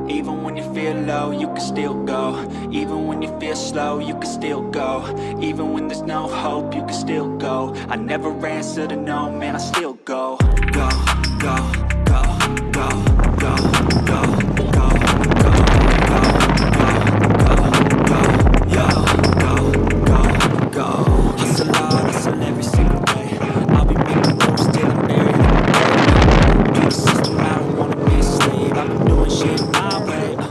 Even when you feel low, you can still go. Even when you feel slow, you can still go. Even when there's no hope, you can still go. I never answer to no, man, I still go. Go, go, go, go, go, go, go, go, go, go, go, go, go. Hustle hard, hustle every single day. I'll be making moves till I'm buried in the grave. Beat the system, I don't wanna be a slave. I've been doing shit my way, the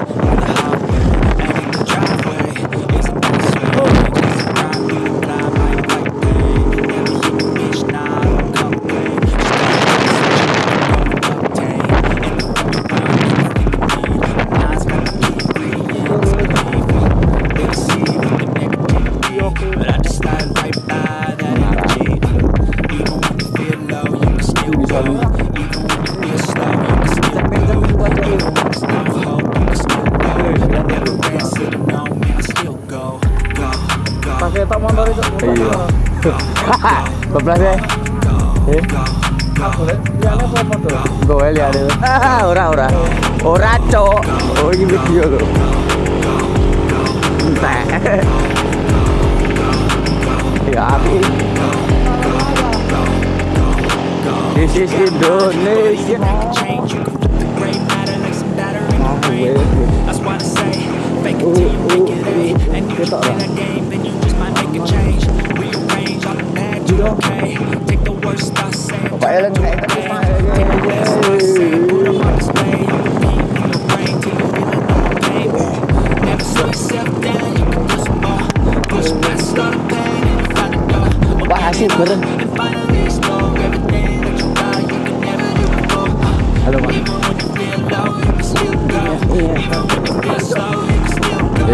hard way, and in the driveway. Isn't that sweet? Just a grind, being blind, like white pain. You never hear me, bitch, nah, I don't complain. Just gotta obtain. And the fucking round, you can think of me. Now it's got the key ingredients, believe me. They can see with the negativity, but I just slide right by that energy. Even when you feel low, you can still go. Even when you feel slow, you can still go. Even when there's no hope, you can still go. Never answer to no, man, I still go. Go, go. Pakai tak motor itu. Iya. Bablas ya. Liane apa tuh? Gue lihat itu. Ora cok. Oh ini video lo. Entah. Ya api. This is Indonesia. That's why I say, fake it till you make it A. And if you play that game, then you just might make a change. Rearrange all the bad, you okay? Take the worst I say, take the best I say, put them on display. I'm repeating in your brain till you feel no pain. Never slow yourself down, you can do some more. Push past all the pain and you find a door. And finally explore everything that you thought you could never do before. Even when you feel low, you can still go. Even when you feel slow, you can still go.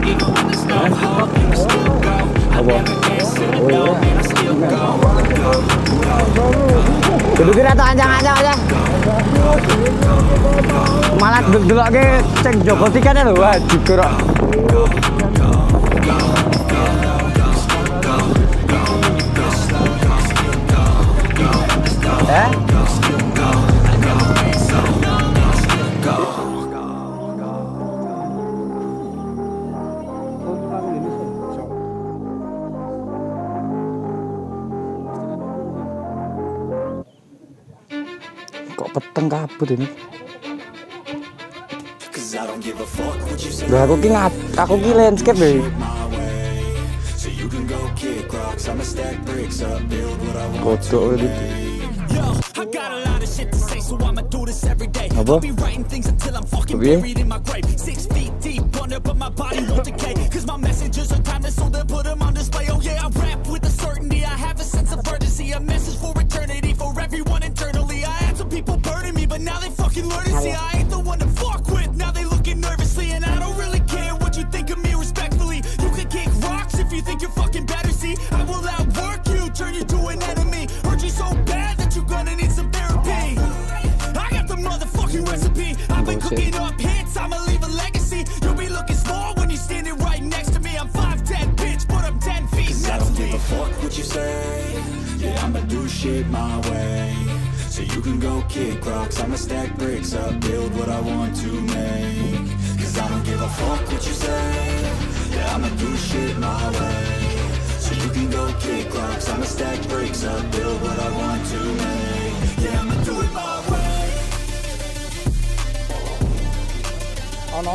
Even when there's no hope, you can still go. I never answer to no, man, I still go. Dudukin atau anjang-anjang aja. Malah delok ke cek Joko tiketnya lho, wah digerok. Kok peteng kabut ini? Lah aku ki landscape deh. Kodok ini. Apa? Piye? People burning me, but now they fucking learn to see I ain't the one to fuck with. Now they looking nervously, and I don't really care what you think of me respectfully. You can kick rocks if you think you're fucking better. See, I will outwork you, turn you to an enemy. Hurt you so bad that you're gonna need some therapy. I got the motherfucking recipe. I've been cooking up hits, I'ma leave a legacy. You'll be looking small when you're standing right next to me. I'm 5'10", bitch, but I'm 10 feet. I don't give a fuck what you say. Yeah, I'ma do shit my way. So you can go kick rocks, I'ma stack bricks up, build what I want to make. Cause I don't give a fuck what you say. Yeah, I'ma do shit my way. So you can go kick rocks, I'ma stack bricks up, build what I want to make. Yeah,